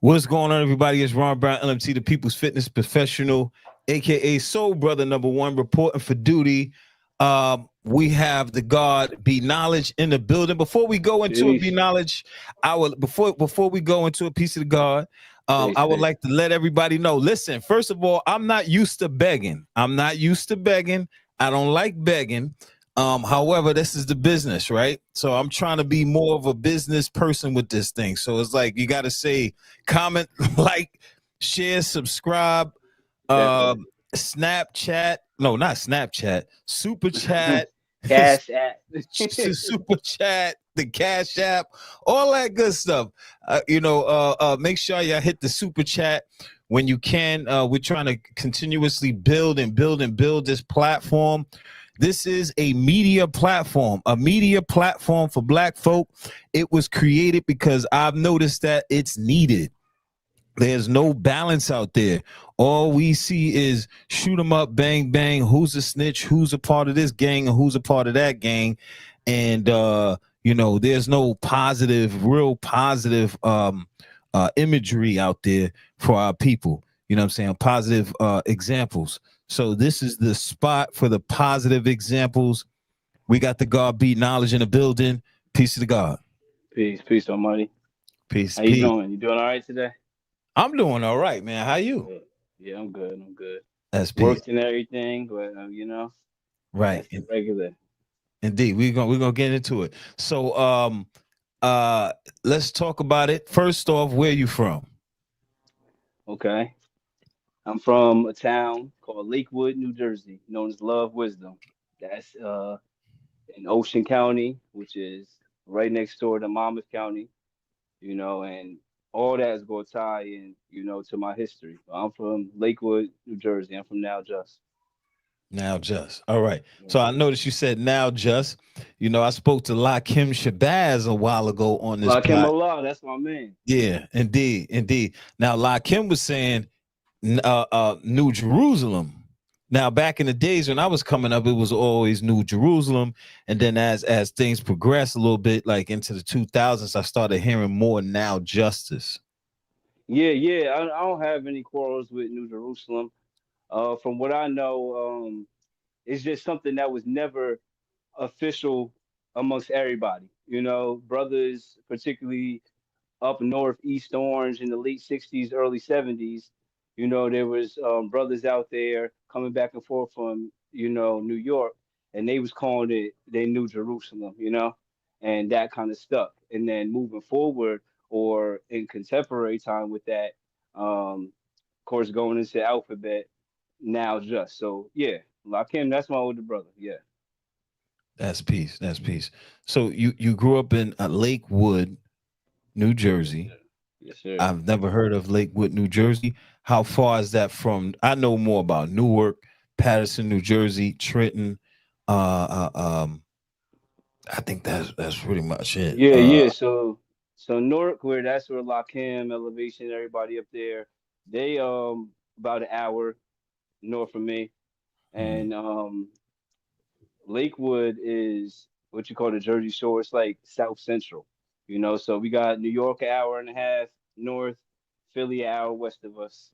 What's going on, everybody? It's Ron Brown, LMT, the People's Fitness Professional, aka Soul Brother number one, reporting for duty. We have the God Be Knowledge in the building. Before we go into it, Be Peace. Knowledge, I will before we go into a piece of the God, Peace, I would peace. like to let everybody know. Listen, first of all, I'm not used to begging. I'm not used to begging. I don't like begging. However, this is the business, right? So I'm trying to be more of a business person with this thing. So it's like you got to say, comment, like, share, subscribe, uh, Definitely. Snapchat. No, not Snapchat. Super chat, Cash app. super chat, the Cash App, all that good stuff. Make sure y'all hit the super chat when you can. We're trying to continuously build and build and build this platform. This is a media platform for Black folk. It was created because I've noticed that it's needed. There's no balance out there. All we see is shoot 'em up, bang, bang. Who's a snitch? Who's a part of this gang? And who's a part of that gang? And, there's no real positive imagery out there for our people. You know what I'm saying? Positive examples. So this is the spot for the positive examples. We got the God Beat Knowledge in the building. Peace to the God. Peace, peace, Almighty. Peace, How you peace. doing? You doing all right today? I'm doing all right, man. How you? Good. Yeah, I'm good. I'm good. That's peace. Worked and everything, but Right. that's the regular. Indeed. We're gonna get into it. So let's talk about it. First off, where you from? Okay. I'm from a town called Lakewood, New Jersey, known as Love Wisdom. That's in Ocean County, which is right next door to Monmouth County. And all that is going to tie in, to my history. I'm from Lakewood, New Jersey. I'm from Now Just. Now just. All right. Yeah. So I noticed you said now just. I spoke to Lakim Shabazz a while ago on this Lakim plot. Allah, that's my man. Yeah, indeed, indeed. Now Lakim was saying New Jerusalem. Now, back in the days when I was coming up, it was always New Jerusalem, and then as things progressed a little bit, like into the 2000s, I started hearing more now justice. Yeah, yeah. I don't have any quarrels with New Jerusalem. From what I know, it's just something that was never official amongst everybody. Brothers, particularly up north, East Orange in the late 60s, early 70s. There was brothers out there coming back and forth from, New York, and they was calling it they New Jerusalem, and that kind of stuck. And then moving forward or in contemporary time with that, of course, going into alphabet now just. So yeah, Lakim, that's my older brother. Yeah. That's peace. That's peace. So you grew up in Lakewood, New Yes, Jersey. sir. Yes, sir. I've never heard of Lakewood, New Jersey. How far is that from? I know more about Newark, Patterson, New Jersey, Trenton. Uh, uh, um, I think that's pretty much it. Yeah, yeah. So Newark, where that's where Lakim, Elevation, everybody up there, they about an hour north of me, Mhm. and Lakewood is what you call the Jersey Shore. It's like South Central, So we got New York an hour and a half north, Philly an hour west of us,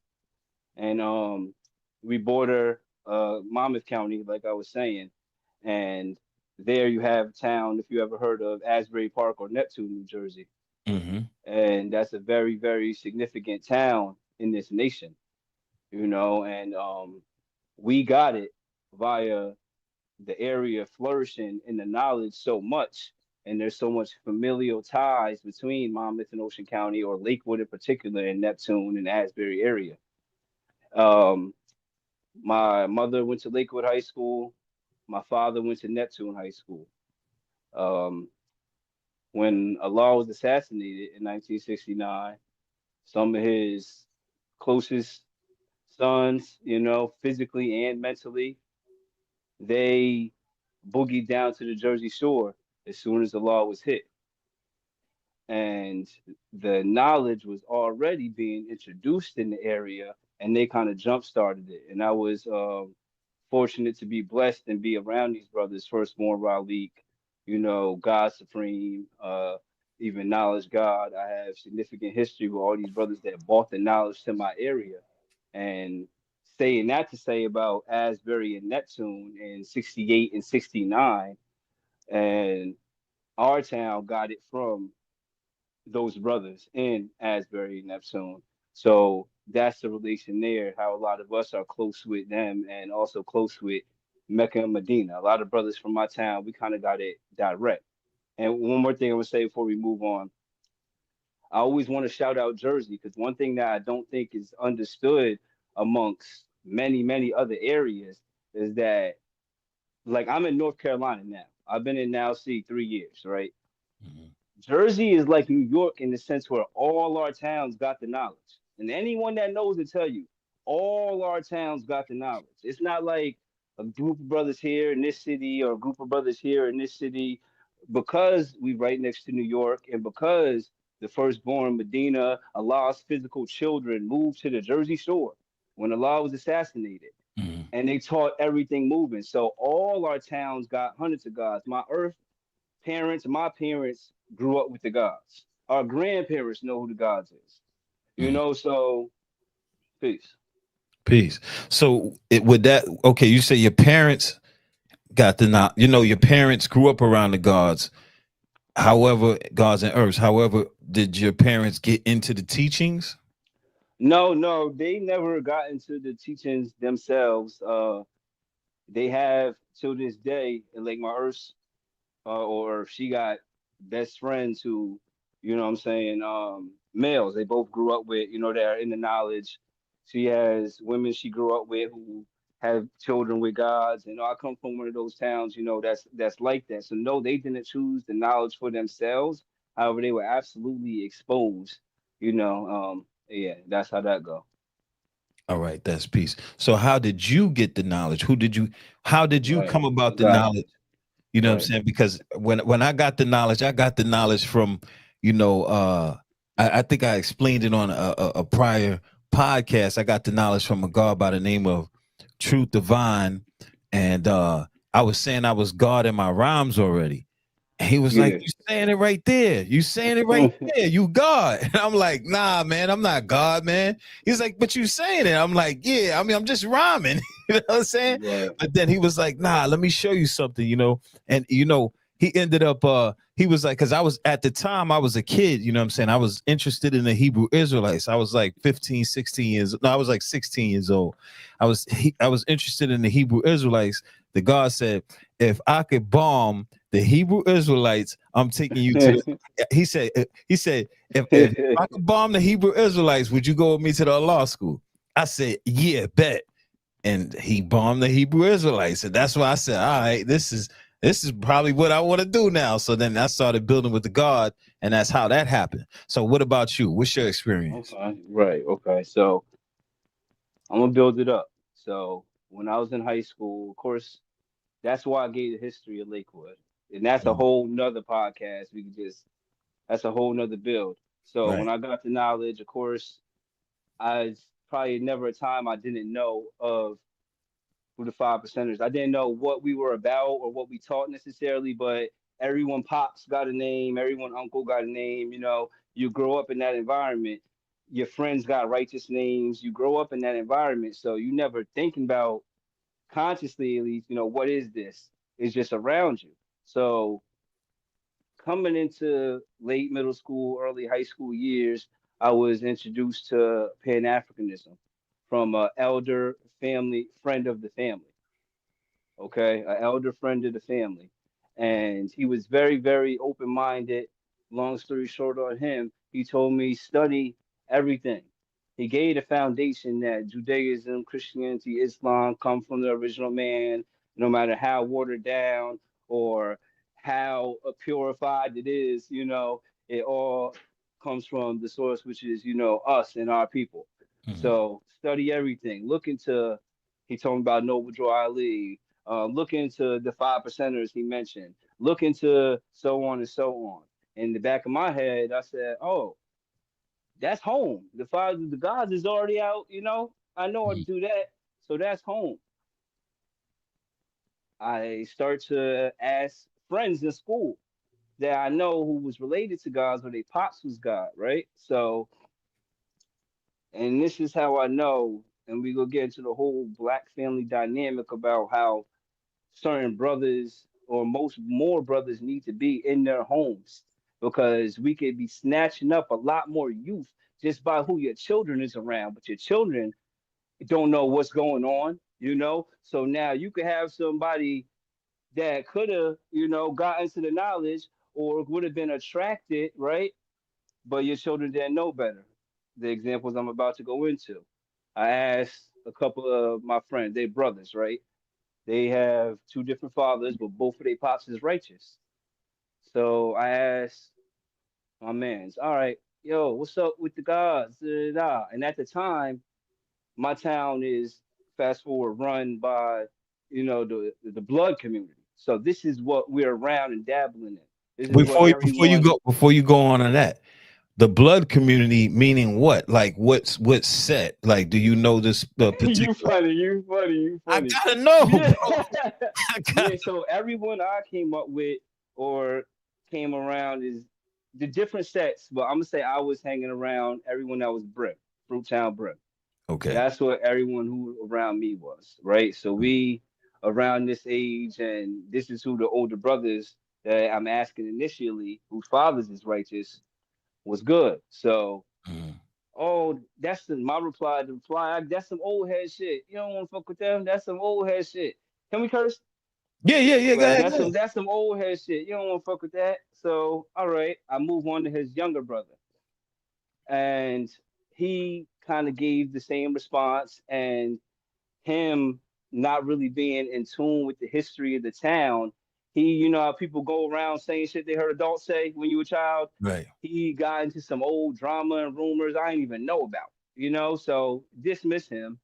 and we border Monmouth County, like I was saying, and there you have a town, if you ever heard of Asbury Park or Neptune, New Jersey, Mhm. and that's a very, very significant town in this nation, and we got it via the area flourishing in the knowledge so much. And there's so much familial ties between Monmouth and Ocean County, or Lakewood in particular, and Neptune and Asbury area. Um, my mother went to Lakewood High School. My father went to Neptune High School. Um, when Allah was assassinated in 1969, some of his closest sons, physically and mentally, they boogied down to the Jersey Shore as soon as the law was hit. And the knowledge was already being introduced in the area, and they kind of jump started it. And I was fortunate to be blessed and be around these brothers, Firstborn Raleigh, God Supreme, even knowledge God. I have significant history with all these brothers that brought the knowledge to my area. And saying that to say about Asbury and Neptune in 68 and 69, and our town got it from those brothers in Asbury and Neptune. So that's the relation there, how a lot of us are close with them and also close with Mecca and Medina. A lot of brothers from my town, we kind of got it direct. And one more thing I'm gonna say before we move on, I always want to shout out Jersey because one thing that I don't think is understood amongst many other areas is that, like, I'm in North Carolina now. I've been in now, see, 3 years, right? Mhm. Jersey is like New York in the sense where all our towns got the knowledge. And anyone that knows will tell you, all our towns got the knowledge. It's not like a group of brothers here in this city or a group of brothers here in this city. Because we right next to New York and because the firstborn Medina, Allah's physical children, moved to the Jersey Shore when Allah was assassinated. Mhm. And they taught everything moving. So all our towns got hundreds of gods. My earth parents, my parents grew up with the gods. Our grandparents know who the gods is. You Mhm. know, so peace. Peace. So it would that okay? You say your parents got the not. You know, your parents grew up around the gods. However, gods and herbs. However, did your parents get into the teachings? No, no, they never got into the teachings themselves. They have till this day, in Lake Earth, or she got best friends who, you know what I'm saying, males they both grew up with, that are in the knowledge. She has women she grew up with who have children with gods, and I come from one of those towns, that's like that. So no, they didn't choose the knowledge for themselves. However, they were absolutely exposed, yeah, that's how that go. All right, that's peace. So how did you get the knowledge? How did you Right. come about You the got it. knowledge? You know what I'm Right. saying? Because when I got the knowledge, I got the knowledge from, you know, I think I explained it on a prior podcast. I got the knowledge from a God by the name of Truth Divine. And I was saying I was God in my rhymes already. And he was like, Yeah. "You saying it right there. You saying it right there. You God." And I'm like, "Nah, man, I'm not God, man." He's like, "But you saying it." I'm like, "Yeah, I mean, I'm just rhyming." You know what I'm saying? Right. But then he was like, "Nah, let me show you something," And he ended up he was like, because I was at the time I was a kid, you know what I'm saying? I was interested in the Hebrew Israelites. I was like 15, 16 years. No, I was like 16 years old. I was interested in the Hebrew Israelites. The God said, if I could bomb the Hebrew Israelites, I'm taking you to the. He said, if I could bomb the Hebrew Israelites, would you go with me to the law school? I said, yeah, bet. And he bombed the Hebrew Israelites, and that's why I said, all right, this is probably what I want to do now. So then I started building with the God, and that's how that happened. So what about you? What's your experience? Okay. Right. Okay. So I'm gonna build it up. So when I was in high school, of course, that's why I gave the history of Lakewood, and that's a Mhm. whole nother podcast. That's a whole nother build. So Right. when I got the knowledge, of course, I probably never a time I didn't know of who the five percenters. I didn't know what we were about or what we taught necessarily, but everyone pops got a name, everyone uncle got a name. You grow up in that environment. Your friends got righteous names. You grow up in that environment, so you never thinking about consciously at least. What is this? It's just around you. So coming into late middle school, early high school years, I was introduced to Pan Africanism from an elder family friend of the family. Okay, an elder friend of the family, and he was very open minded. Long story short, on him, he told me study everything. He gave the foundation that Judaism, Christianity, Islam come from the original man, no matter how watered down or how purified it is. It all comes from the source, which is us and our people. Mhm. So study everything. Look into. He told me about Noble Drew Ali. Look into the five percenters he mentioned. Look into so on and so on. In the back of my head, I said, "Oh, that's home. The gods is already out. I know how to Mhm. do that. So that's home." I start to ask friends in school. that I know who was related to gods, or their pops was God, right? So, and this is how I know, and we go get into the whole black family dynamic about how certain brothers or most more brothers need to be in their homes, because we could be snatching up a lot more youth just by who your children is around, but your children don't know what's going on, you know? So now you could have somebody that could have, gotten to the knowledge or would have been attracted, right? But your children didn't know better. The examples I'm about to go into. I asked a couple of my friends, they brothers, right? They have two different fathers, but both of their pops is righteous. So I asked my man's, all right, yo, what's up with the gods? Da, da, da. And at the time, my town is, fast forward, run by, the blood community. So this is what we're around and dabbling in. This is what everyone. Before you go on that, the blood community meaning what? Like what's set? Like, do you know this You particular? funny, you funny, you I funny. gotta know, Yeah, bro. I yeah. gotta. So everyone I came up with or came around is the different sets, but I'm gonna say I was hanging around everyone that was Brim, Fruittown Brim. Okay. That's what everyone who around me was, right? So we around this age, and this is who the older brothers that I'm asking initially, whose fathers is righteous, was good. So, Mhm. oh, that's my reply. The reply, that's some old head shit. You don't want to fuck with them. That's some old head shit. Can we curse? Yeah, yeah, yeah. Go Right. ahead. That's Go ahead. some old head shit. You don't want to fuck with that. So, all right, I move on to his younger brother, and he kind of gave the same response, and him not really being in tune with the history of the town. He, how people go around saying shit they heard adults say when you were a child. Right. He got into some old drama and rumors I didn't even know about, so dismiss him.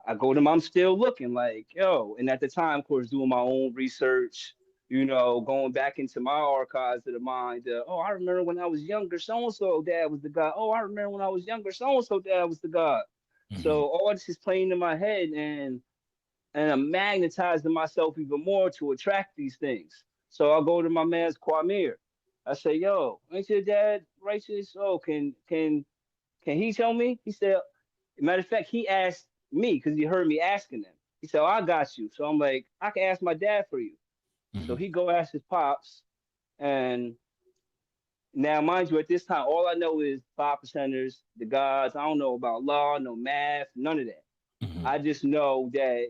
I go to him, I'm still looking like, yo. And at the time, of course, doing my own research, going back into my archives of the mind. Oh, I remember when I was younger, so and so dad was the god. Oh, I remember when I was younger, so and so dad was the god. Hmm. So all this is playing in my head, and I'm magnetizing myself even more to attract these things. So I'll go to my man's Kwamir. I say, yo, ain't your dad righteous? Oh, can he tell me? He said, matter of fact, he asked me because he heard me asking him. He said, oh, I got you. So I'm like, I can ask my dad for you. So Hmm. he go ask his pops. And now, mind you, at this time, all I know is 5%ers, the gods. I don't know about law, no math, none of that. Hmm. I just know that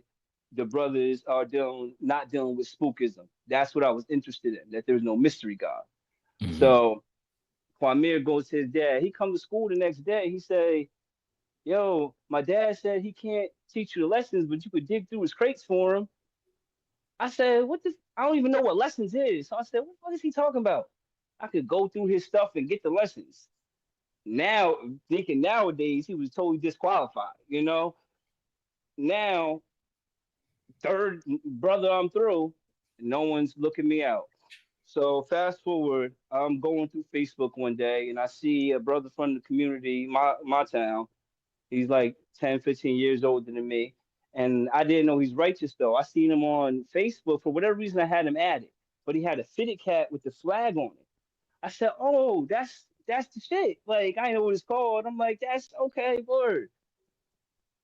the brothers are not dealing with spookism. That's what I was interested in, that there's no mystery God. Hmm. So Kwamir goes to his dad. He come to school the next day. He say, yo, my dad said he can't teach you the lessons, but you could dig through his crates for him. I said, what this? I don't even know what lessons is. So I said, what is he talking about? I could go through his stuff and get the lessons. Now, thinking nowadays, he was totally disqualified, Now, third brother, I'm through. No one's looking me out. So fast forward, I'm going through Facebook one day and I see a brother from the community, my town. He's like 10, 15 years older than me. And I didn't know he's righteous though. I seen him on Facebook. For whatever reason, I had him added. But he had a fitted cap with the flag on it. I said, oh, that's the shit. Like, I know what it's called. I'm like, that's okay, word.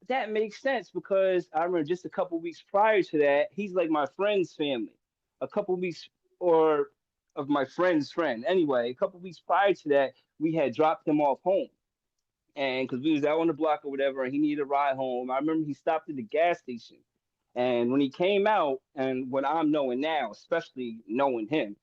That makes sense because I remember just a couple weeks prior to that, he's like my friend's family. A couple weeks or of my friend's friend. Anyway, a couple weeks prior to that, we had dropped him off home. And because we was out on the block or whatever, and he needed a ride home. I remember he stopped at the gas station. And when he came out, and what I'm knowing now, especially knowing him,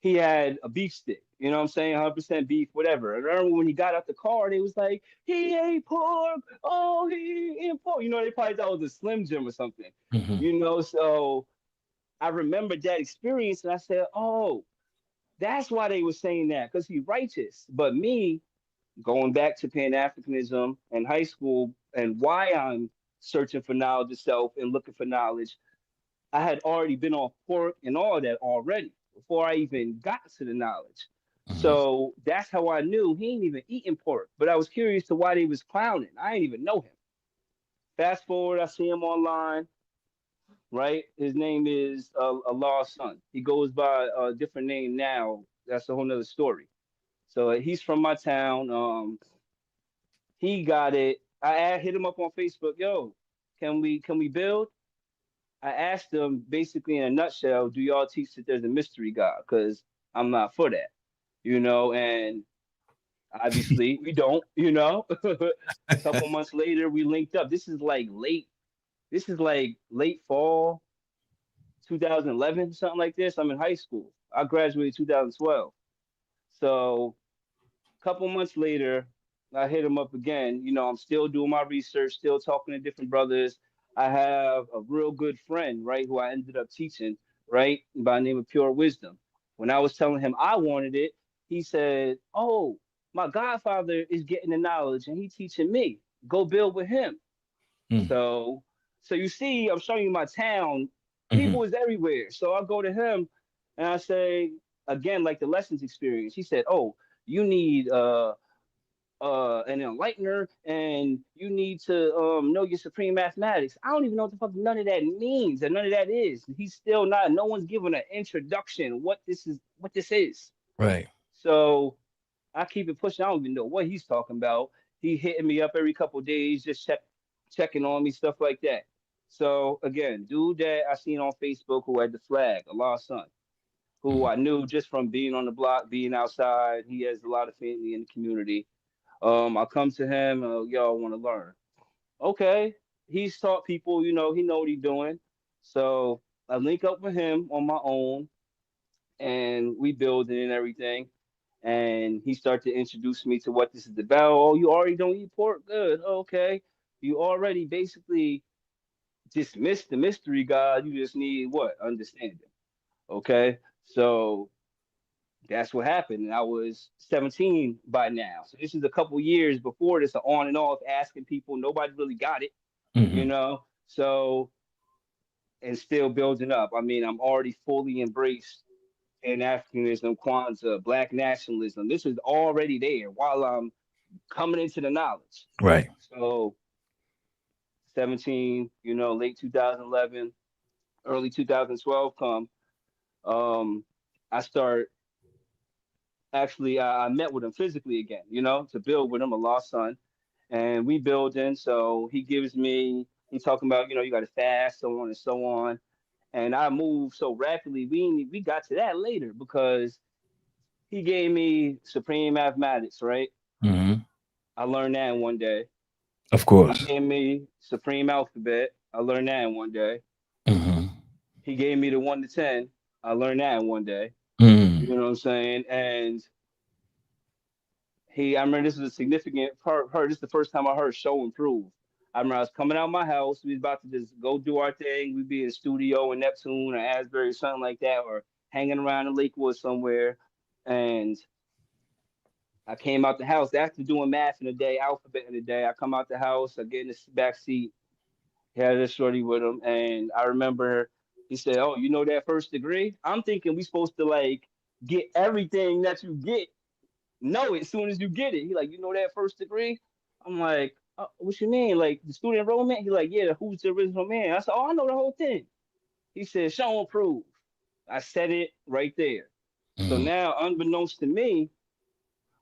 he had a beef stick. You know what I'm saying? 100% beef, whatever. And I remember when he got out the car, they was like, he ate pork. Oh, he ate pork. They probably thought it was a Slim Jim or something. Hmm. So I remember that experience, and I said, oh, that's why they were saying that, because he's righteous. But me, going back to Pan Africanism and high school, and why I'm searching for knowledge itself and looking for knowledge, I had already been on pork and all that already before I even got to the knowledge. Hmm. So that's how I knew he ain't even eating pork. But I was curious to why they was clowning. I didn't even know him. Fast forward, I see him online. right? His name is Allah's son. He goes by a different name now. That's a whole nother story. So he's from my town. He got it. Hit him up on Facebook. Yo, can we build? I asked him basically in a nutshell, do y'all teach that there's a mystery God? Because I'm not for that, and obviously we don't. Couple months later, we linked up. This is like late fall 2011, something like this. I'm in high school. I graduated 2012. So couple months later, I hit him up again. I'm still doing my research, still talking to different brothers. I have a real good friend, right, who I ended up teaching, right, by the name of Pure Wisdom. When I was telling him I wanted it, he said, "Oh, my godfather is getting the knowledge and he's teaching me. Go build with him." Mm. So, so you see, I'm showing you my town. Mm-hmm. People is everywhere. So I go to him and I say, again, like the lessons experience. He said, "Oh, you need an enlightener and you need to know your supreme mathematics." I don't even know what the fuck none of that means and none of that is. He's still not. No one's given an introduction what this is. Right. So I keep it pushing. I don't even know what he's talking about. He hitting me up every couple of days, just checking on me, stuff like that. So again, dude that I seen on Facebook who had the flag, Allah's son, who Mm. I knew just from being on the block, being outside. He has a lot of family in the community. I come to him, yo, I want to learn. Okay, he's taught people, he know what he's doing. So I link up with him on my own, and we build it and everything. And he started to introduce me to what this is about. Oh, you already don't eat pork? Good. Okay. You already basically dismissed the mystery God. You just need what? Understanding. Okay. So that's what happened. And I was 17 by now. So this is a couple years before this, on and off, asking people. Nobody really got it, you Mm-hmm. know? So, and still building up. I mean, I'm already fully embraced in Africanism, Kwanzaa, Black nationalism. This is already there while I'm coming into the knowledge. Right. So 17, late 2011, early 2012 come. Um, I start actually, I met with him physically again, to build with him, a lost son. And we building. So he talking about, you got to fast, so on and so on. And I moved so rapidly. We got to that later because he gave me supreme mathematics, right? Mm-hmm. I learned that in one day. Of He course. gave me supreme alphabet. I learned that in one day. Mm-hmm. He gave me the 1 to 10. I learned that in one day. Mm. You know what I'm saying? And I remember this was a significant part. This is the first time I heard show and prove. I remember I was coming out of my house. We was about to just go do our thing. We'd be in studio in Neptune or Asbury, something like that, or hanging around in Lakewood somewhere. And I came out the house after doing math in the day, alphabet in the day. I come out the house. I get in the back seat. He had a shorty with him, and I remember he said, "Oh, you know that first degree?" I'm thinking we supposed to like get everything that you get, know it as soon as you get it. He like, "You know that first degree?" I'm like, "What you mean? Like the student enrollment?" He like, "Yeah, who's the original man?" I said, "Oh, I know the whole thing." He said, "Show and prove." I said it right there. So Mm. now, unbeknownst to me,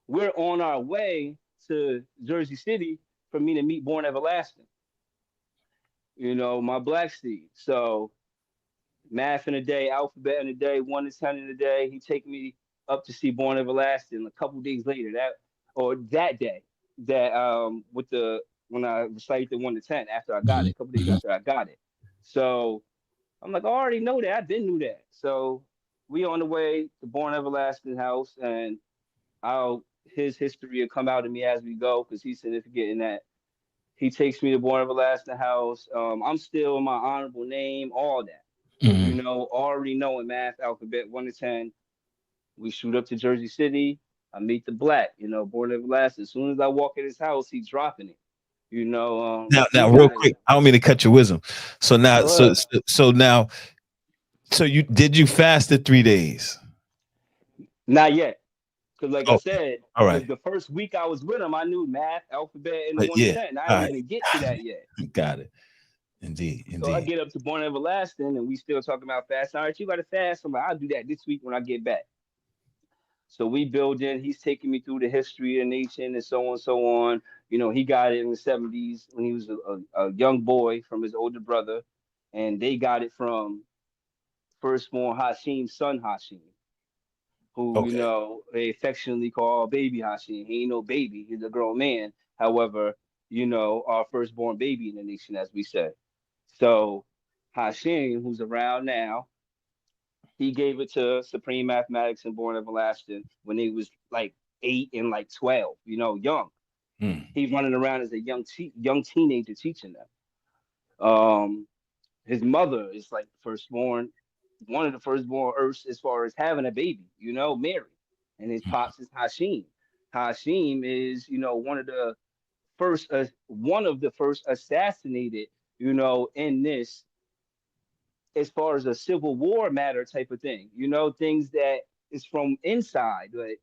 we're on our way to Jersey City for me to meet Born Everlasting. My black seed. So math in a day, alphabet in a day, 1 to 10 in a day. He take me up to see Born Everlasting. A couple days later, that day, that with the when I recited the 1 to 10 after I got it, a couple days Mm-hmm. after I got it. So I'm like, I already know that. I didn't know that. So we on the way to Born Everlasting house, and I'll his history will come out to me as we go because he's significant in that. He takes me to Born Everlasting house. I'm still in my honorable name, all that. Mm-hmm. Already knowing math, alphabet, 1 to 10. We shoot up to Jersey City. I meet the black, Born Everlasting. As soon as I walk in his house, he's dropping it. Now, He real got it. quick, I don't mean to cut your wisdom. So now, Go ahead. now, so you fast the 3 days? Not yet. Because, like I Oh, said, all right. the first week I was with him, I knew math, alphabet, and the one to Yeah. 10. I All didn't right. even get to that yet. Got it. Indeed. So I Indeed. get up to Born Everlasting, and we still talking about fast. All right, you got to fast. I'm like, I'll do that this week when I get back. So we build in. He's taking me through the history of the nation and so on, so on. He got it in the '70s when he was a young boy from his older brother, and they got it from firstborn Hashim's son Hashim, who Okay. they affectionately call Baby Hashim. He ain't no baby; he's a grown man. However, our firstborn baby in the nation, as we said. So Hashim, who's around now, he gave it to Supreme Mathematics and Born Everlasting when he was like 8 and like 12, young. Mm. He's running around as a young teenager teaching them. His mother is like firstborn, one of the firstborn Earths as far as having a baby, Mary. And his pops is Hashim. Hashim is, one of the first assassinated, in this as far as a civil war matter type of thing, things that is from inside. But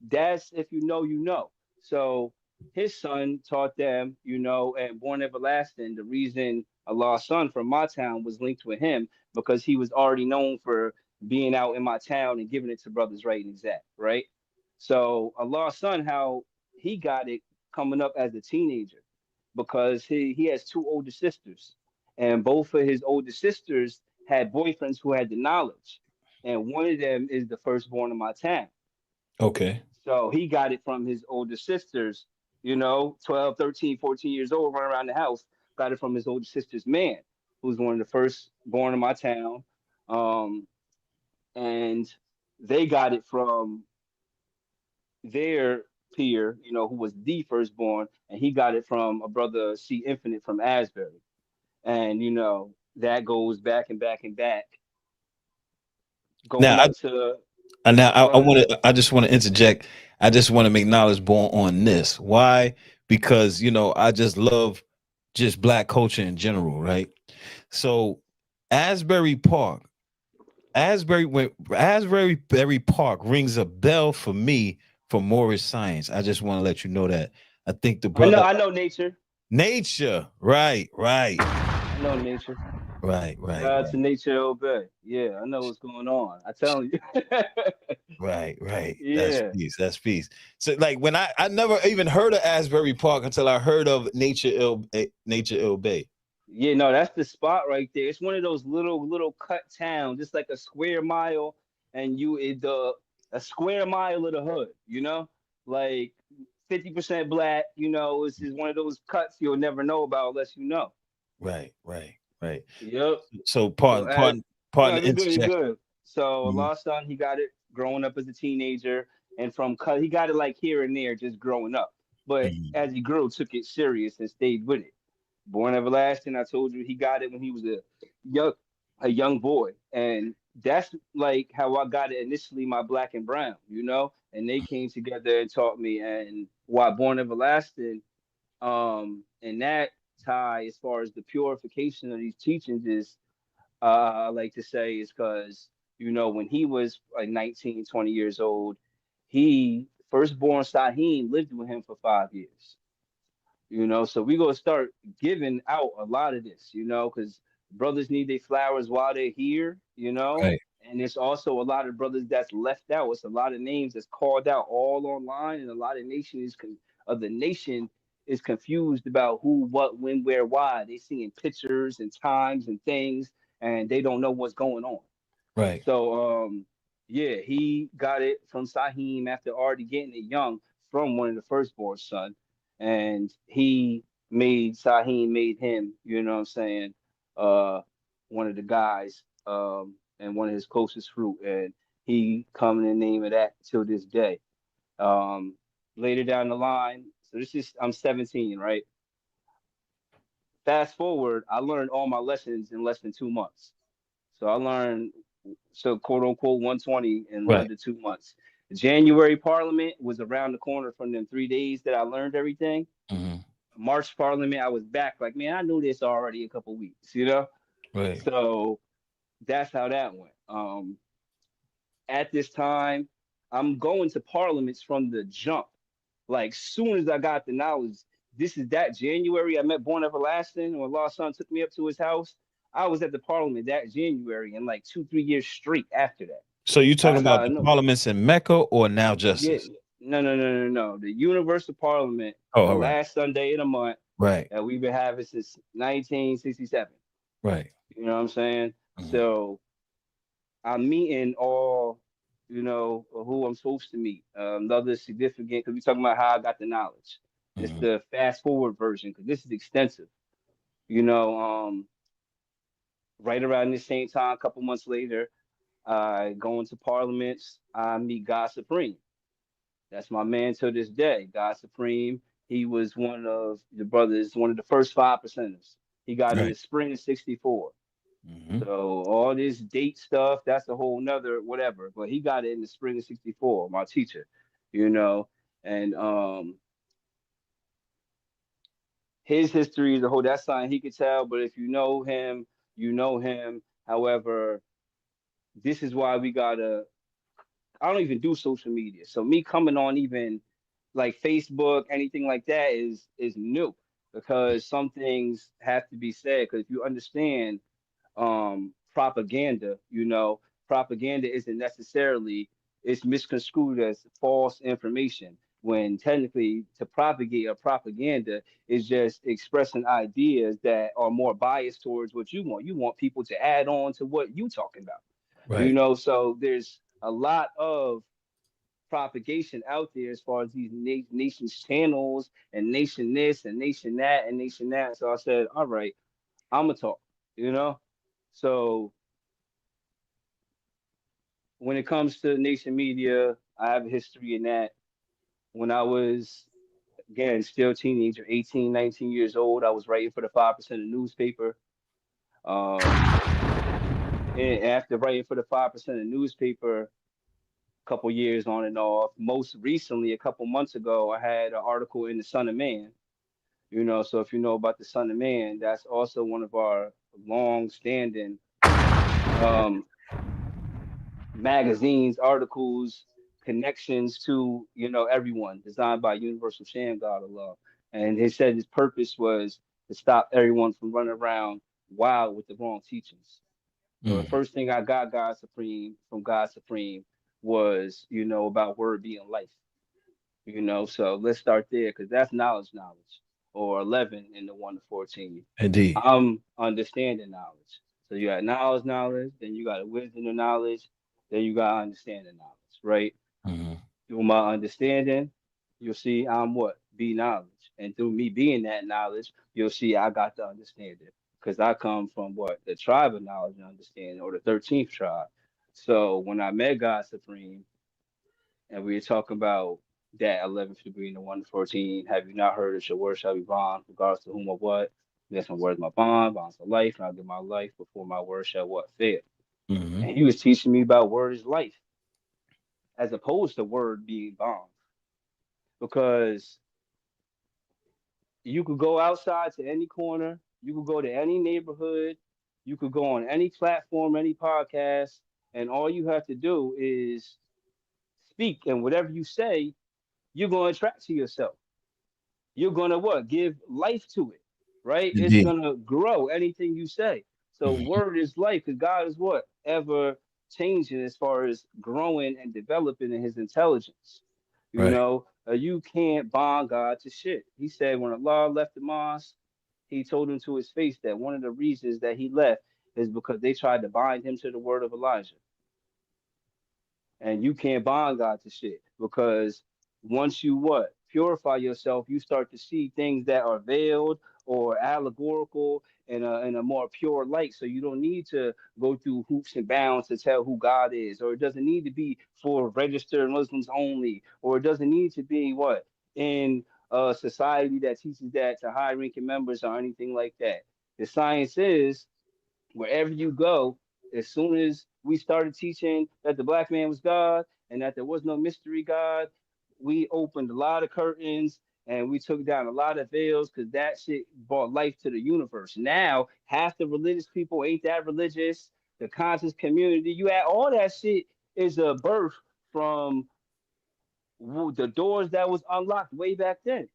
that's if you know, you know. So his son taught them, and Born Everlasting, the reason Allah's son from my town was linked with him because he was already known for being out in my town and giving it to brothers right and exact, right? So Allah's son, how he got it coming up as a teenager because he has two older sisters, and both of his older sisters had boyfriends who had the knowledge, and one of them is the firstborn of my town. Okay. So he got it from his older sisters, 12, 13, 14 years old, running around the house. Got it from his older sister's man, who's one of the first born in my town. Um, and they got it from their peer, who was the firstborn, and he got it from a brother C Infinite from Asbury. And that goes back and back and back, Now, going up to and now go I ahead. want to. I just want to interject. I just want to make knowledge born on this. Why? Because I just love just black culture in general, right? So, Asbury Park, Asbury Park rings a bell for me for Moorish science. I just want to let you know that. I think the I know, brother I know nature. nature, right, right, I know nature. right, right, Shout out right. to Nature Obey. Yeah, I know what's going on. I tell you. Right, right. That's Yeah. peace. That's peace. So, like when I never even heard of Asbury Park until I heard of Nature Ill Bay. Yeah, no, that's the spot right there. It's one of those little cut towns, just like a square mile, and the a square mile of the hood, like 50% black, it's just one of those cuts you'll never know about unless you know. Right, right, right. Yep. So So as pardon no, the you're good, you're interjection. good. So Mhm. Lost Son, he got it growing up as a teenager, and from cut, he got it like here and there, just growing up. But Mhm. as he grew, took it serious and stayed with it. Born Everlasting, I told you he got it when he was young, a young boy, and that's like how I got it initially. My Black and Brown, and they came together and taught me, and why Born Everlasting, and that tie as far as the purification of these teachings is I like to say is because, when he was like 19, 20 years old, he, firstborn Saheem, lived with him for 5 years. So we gonna start giving out a lot of this, because brothers need their flowers while they're here, Right, and there's also a lot of brothers that's left out. It's a lot of names that's called out all online, and a lot of of the nation is confused about who, what, when, where, why. They seeing pictures and times and things, and they don't know what's going on. right. So yeah, he got it from Saheem after already getting it young from one of the firstborn son. And Saheem made him, what I'm saying, one of the guys, and one of his closest fruit. And he come in the name of that till this day. Um Later down the line, so I'm 17, right? Fast forward, I learned all my lessons in less than 2 months. So I learned, so quote unquote 120 in Right. under 2 months. January Parliament was around the corner from them 3 days that I learned everything. Hmm. March Parliament, I was back like, man, I knew this already a couple weeks. Right. So that's how that went. At this time, I'm going to parliaments from the jump. Like soon as I got the knowledge, this is that January I met Born Everlasting when Lost Son took me up to his house. I was at the Parliament that January and like 2, 3 years straight after that. So you talking That's how about I the know. parliaments in Mecca or now Yeah, justice? no, no, no, no, no. The Universal Parliament, Oh, the all right. last Sunday of the month Right. that we've been having since 1967. Right. You know what I'm saying? Hmm. So I'm meeting all, who I'm supposed to meet. Another significant, because we're talking about how I got the knowledge. This Hmm. the fast forward version, because this is extensive. You know, right around the same time, a couple months later, I go into parliaments. I meet God Supreme. That's my man to this day. God Supreme. He was one of the brothers, one of the first 5%ers. He got in Right. the spring of '64. Hmm. So all this date stuff, that's a whole nother whatever. But he got it in the spring of '64, my teacher, you know. And his history is a whole that's something he could tell, but if you know him, you know him. However, this is why we gotta I don't even do social media. So me coming on even like Facebook, anything like that is new because some things have to be said. Because if you understand propaganda, propaganda isn't necessarily it's misconstrued as false information when technically to propagate a propaganda is just expressing ideas that are more biased towards what you want. You want people to add on to what you talking about. Right. So there's a lot of propagation out there as far as these nations channels and nation this and nation that and nation that. So I said, all right, I'm gonna talk, you know. So when it comes to nation media, I have a history in that. When I was again still teenager, 18, 19 years old, I was writing for the 5% of newspaper. Um, and after writing for the 5% of newspaper, couple years on and off. Most recently, a couple months ago, I had an article in the Son of Man. So if you know about the Son of Man, that's also one of our long-standing um, magazines, articles, connections to everyone, designed by Universal Sham God of Love. And he said his purpose was to stop everyone from running around wild with the wrong teachings. So the Hmm. first thing I got God Supreme was, about word being life. So let's start there because that's knowledge, or 11 in the 1 to 14. Indeed. I'm understanding knowledge. So you got knowledge, then you got a wisdom of knowledge, then you got understanding knowledge, right? Hmm. Through my understanding, you'll see I'm what? Be knowledge. And through me being that knowledge, you'll see I got the understanding. Because I come from what? The tribe of knowledge and understanding, or the 13th tribe. So when I met God Supreme, and we were talking about that 11th degree in the 1 to 14. Have you not heard that your word shall be bond, regardless to whom or what? Yes, my word is my bond's for life, and I'll give my life before my word shall what? Fail. Hmm. And he was teaching me about word is life, as opposed to word being bond. Because you could go outside to any corner, you could go to any neighborhood, you could go on any platform, any podcast, and all you have to do is speak, and whatever you say, you're going to attract to yourself. You're gonna what? Give life to it, right? It's Indeed. gonna grow anything you say. So Hmm. word is life, because God is what? Ever changing as far as growing and developing in his intelligence. Right. You can't bond God to shit. He said when Allah left the mosque, he told him to his face that one of the reasons that he left is because they tried to bind him to the word of Elijah, and you can't bond God to shit because once you what purify yourself, you start to see things that are veiled or allegorical in a more pure light. So you don't need to go through hoops and bounds to tell who God is, or it doesn't need to be for registered Muslims only, or it doesn't need to be what in a society that teaches that to high ranking members or anything like that. The science is wherever you go, as soon as we started teaching that the black man was God and that there was no mystery God, we opened a lot of curtains and we took down a lot of veils because that shit brought life to the universe. Now, half the religious people ain't that religious. The conscious community, you add all that shit is a birth from the doors that was unlocked way back then.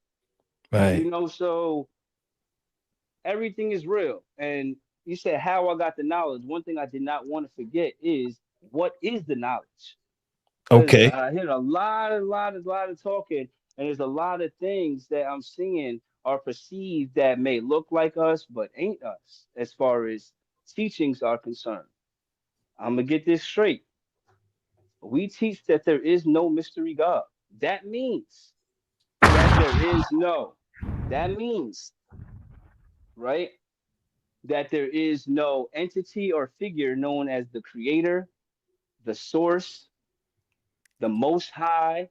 Right. So everything is real. And you said how I got the knowledge. One thing I did not want to forget is what is the knowledge? Because Okay. I hear a lot of talking, and there's a lot of things that I'm seeing are perceived that may look like us, but ain't us as far as teachings are concerned. I'm gonna get this straight. We teach that there is no mystery God. That means that there is no. That means, right, that there is no entity or figure known as the creator, the source, the most high.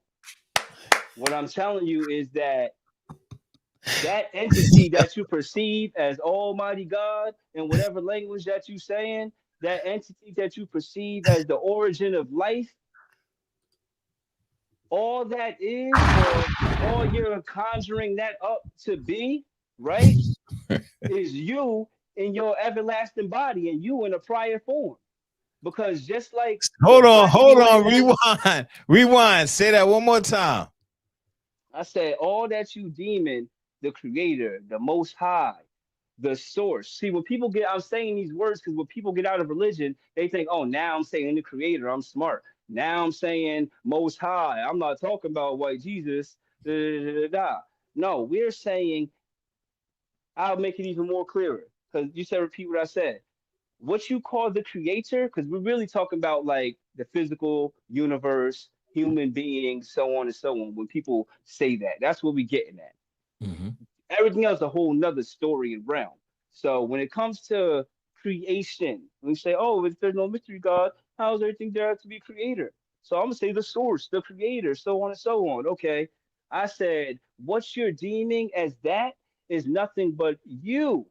What I'm telling you is that that entity that you perceive as Almighty God in whatever language that you're saying, that entity that you perceive as the origin of life, all that is, or all you're conjuring that up to be, right, is you in your everlasting body and you in a prior form. Because just like the black Hold on, human, rewind, rewind. Say that one more time. I said, all that you demon, the creator, the most high, the source. See, when people get, I'm saying these words because when people get out of religion, they think, oh, now I'm saying the creator, I'm smart. Now I'm saying most high. I'm not talking about white Jesus. Da, da, da, da, da. No, we're saying, I'll make it even more clearer. Because you said repeat what I said. What you call the creator, because we're really talking about like the physical universe, human beings, so on and so on. When people say that, that's what we're getting at. Mm-hmm. Everything else is a whole nother story and realm. So when it comes to creation, we say, oh, if there's no mystery God, how is everything there to be creator? So I'm gonna say the source, the creator, so on and so on. Okay. I said, what you're deeming as that is nothing but you,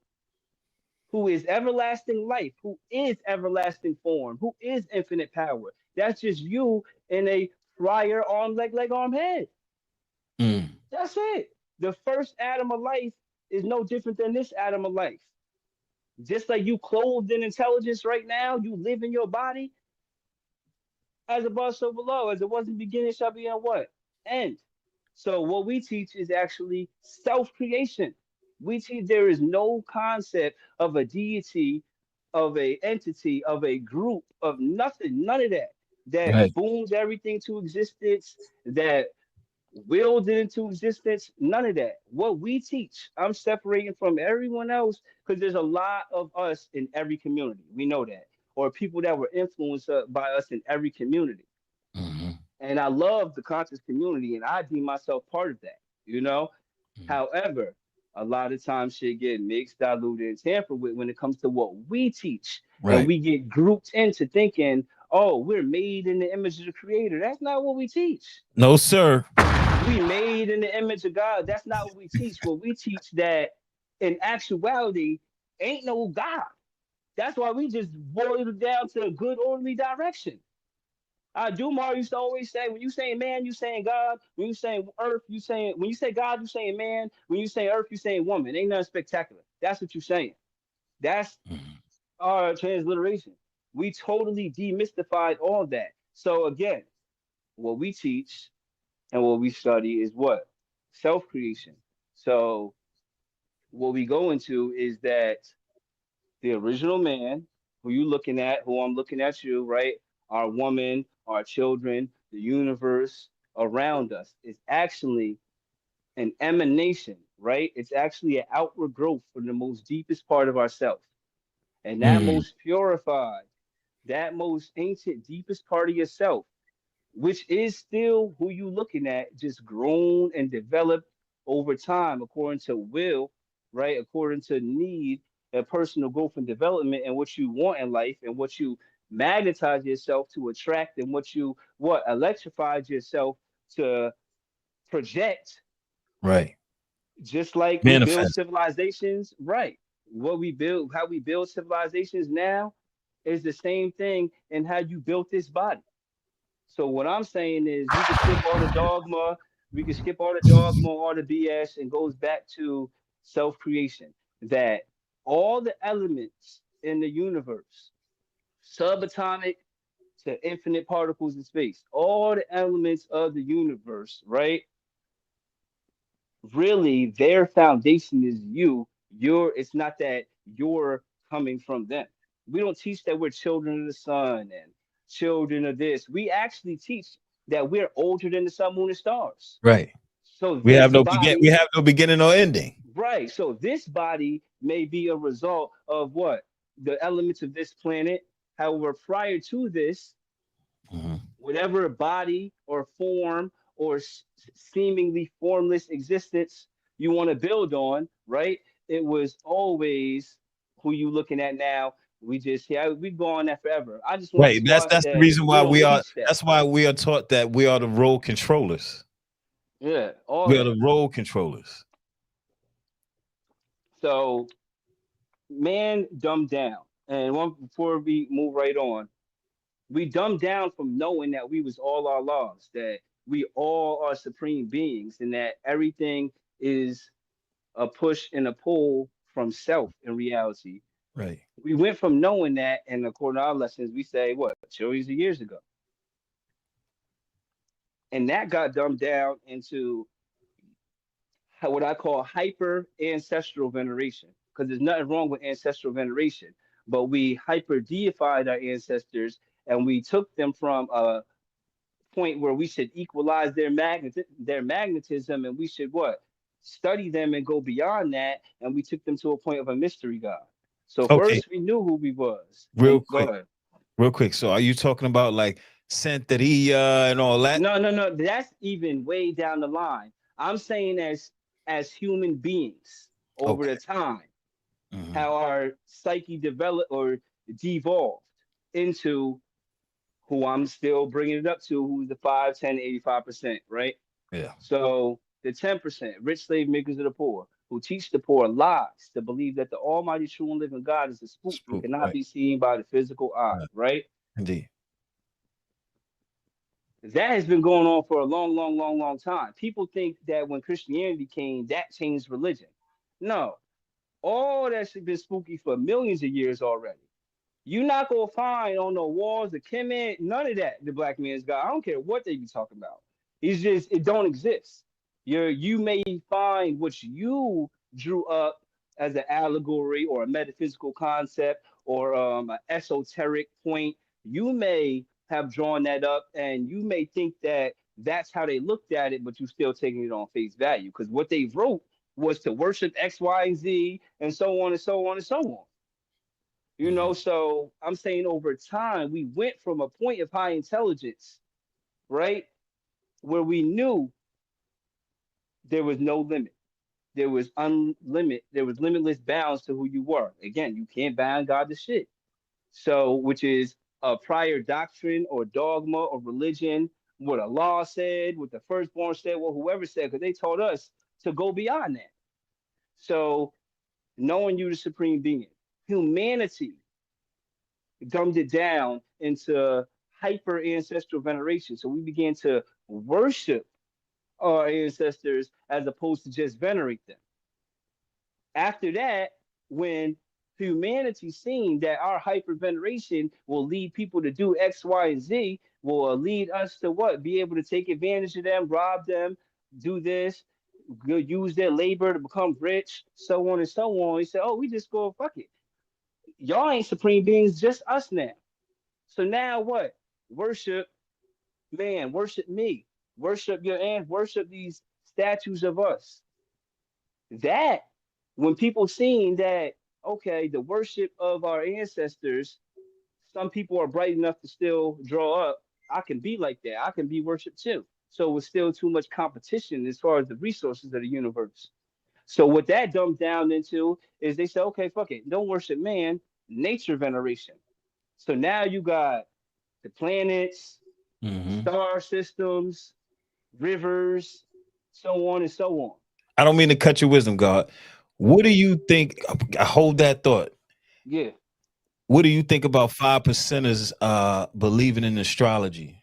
who is everlasting life, who is everlasting form, who is infinite power. That's just you in a prior arm, leg, arm, head. Mm. That's it. The first atom of life is no different than this atom of life. Just like you clothed in intelligence right now, you live in your body as above, so below. As it was in the beginning, shall be in what? End. So what we teach is actually self-creation. We teach there is no concept of a deity, of a entity, of a group, of nothing, none of that. That Right. booms everything to existence, that willed it into existence. None of that. What we teach, I'm separating from everyone else because there's a lot of us in every community. We know that. Or people that were influenced by us in every community. Mm-hmm. And I love the conscious community and I deem myself part of that. However, a lot of times shit get mixed, diluted, and tampered with when it comes to what we teach. And Right. we get grouped into thinking, oh, we're made in the image of the creator. That's not what we teach. No, sir. We made in the image of God. That's not what we teach. What we teach that in actuality ain't no God. That's why we just boil it down to a good orderly direction. Dumar used to always say, when you saying man, you saying God. When you saying earth, you saying when you say God, you saying man. When you say earth, you saying woman. Ain't nothing spectacular. That's what you saying. That's Mhm. our transliteration. We totally demystified all that. So again, what we teach and what we study is what? Self creation. So, what we go into is that the original man, who you looking at, who I'm looking at you, right? Our woman, our children, the universe around us is actually an emanation, right? It's actually an outward growth from the most deepest part of ourself. And that Mm. most purified, that most ancient, deepest part of yourself, which is still who you looking at, just grown and developed over time according to will, right? According to need and personal growth and development and what you want in life and what you magnetize yourself to attract and what electrifies yourself to project, Right. just like we build Manifest. civilizations, right? What we build, how we build civilizations now is the same thing in how you built this body. So what I'm saying is we can skip all the dogma, we can skip all the dogma, all the BS, and goes back to self-creation. That all the elements in the universe, subatomic to infinite particles in space, all the elements of the universe, right, really their foundation is you. It's not that you're coming from them. We don't teach that we're children of the sun and children of this. We actually teach that we're older than the sun, moon, and stars. Right. So this We body, have no beginning or ending. right? So this body may be a result of what? The elements of this planet. However, prior to this, Mhm. whatever body or form or seemingly formless existence you want to build on, right? It was always who you looking at now. We just, yeah, we go on that forever. I just want to Right. squash That's the that. reason We why don't we are. teach that. That's why we are taught that we are the role controllers. Yeah, all We are that. the role controllers. So man dumbed down. And one before we move right on, we dumbed down from knowing that we was all our laws, that we all are supreme beings, and that everything is a push and a pull from self in reality. Right. We went from knowing that, and according to our lessons, we say what trillions of years ago, and that got dumbed down into what I call hyper ancestral veneration. Because there's nothing wrong with ancestral veneration, but we hyper deified our ancestors, and we took them from a point where we should equalize their magnetism, and we should what study them and go beyond that, and we took them to a point of a mystery god. So Okay. first we knew who we was, Real and go quick. ahead. Real quick. So, are you talking about like Santeria and all that? No, no, no, that's even way down the line. I'm saying as human beings over Okay. the time, Hmm. how our psyche developed or devolved into who I'm still bringing it up to, who's the 5, 10, 85%, right? Yeah. So the 10%, rich slave makers of the poor, who teach the poor lies to believe that the Almighty true and living God is a spook and Spook. cannot Right. be seen by the physical eye, Right. right? Indeed. That has been going on for a long, long, long, long time. People think that when Christianity came, that changed religion. No, all that's been spooky for millions of years already. You're not gonna find on the walls of Kemet none of that. The black man's God. I don't care what they be talking about. It's just it don't exist. You may find what you drew up as an allegory or a metaphysical concept or an esoteric point. You may have drawn that up, and you may think that that's how they looked at it, but you're still taking it on face value because what they wrote was to worship X, Y, and Z, and so on and so on and so on. Hmm. So I'm saying over time, we went from a point of high intelligence, right, where we knew there was no limit. There was limitless bounds to who you were. Again, you can't bound God to shit. So, which is a prior doctrine or dogma or religion, what a law said, what the firstborn said, what whoever said, because they told us to go beyond that. So, knowing you the supreme being, humanity dumbed it down into hyper ancestral veneration. So we began to worship our ancestors as opposed to just venerate them. After that, when humanity seen that our hyper veneration will lead people to do X, Y, and Z, will lead us to what? Be able to take advantage of them, rob them, do this, use their labor to become rich, so on and so on. He said, "Oh, we just go fuck it. Y'all ain't supreme beings, just us now." So now what? Worship, man, worship me. Worship your aunt, worship these statues of us. That, when people seeing that, okay, the worship of our ancestors, some people are bright enough to still draw up. I can be like that. I can be worshiped too. So it's still too much competition as far as the resources of the universe. So what that dumbed down into is they say, okay, fuck it, don't worship man, nature veneration. So now you got the planets, Hmm. star systems, rivers, so on and so on. I don't mean to cut your wisdom, God. What do you think? I hold that thought. Yeah. What do you think about 5%ers believing in astrology?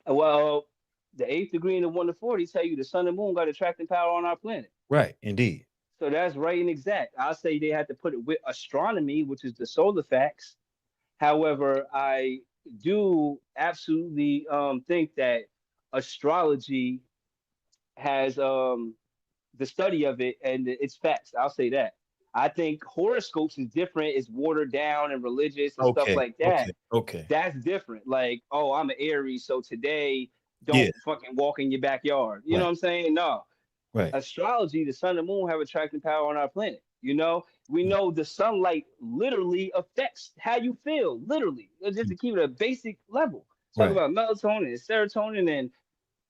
Well, the eighth degree and the 1 to 40 tell you the sun and moon got attracting power on our planet. Right, indeed. So that's right and exact. I say they had to put it with astronomy, which is the solar facts. However, I do absolutely think that astrology has the study of it and its facts. I'll say that. I think horoscopes is different. It's watered down and religious and stuff Okay. like that. Okay. Okay. That's different. Like, oh, I'm an Aries, so today Yeah. don't fucking walk in your backyard. You know Right. what I'm saying? No. Right. Astrology, the sun and moon have attracting power on our planet. You know, we know the sunlight literally affects how you feel, literally. Just to keep it a basic level. Talk Right. about melatonin and serotonin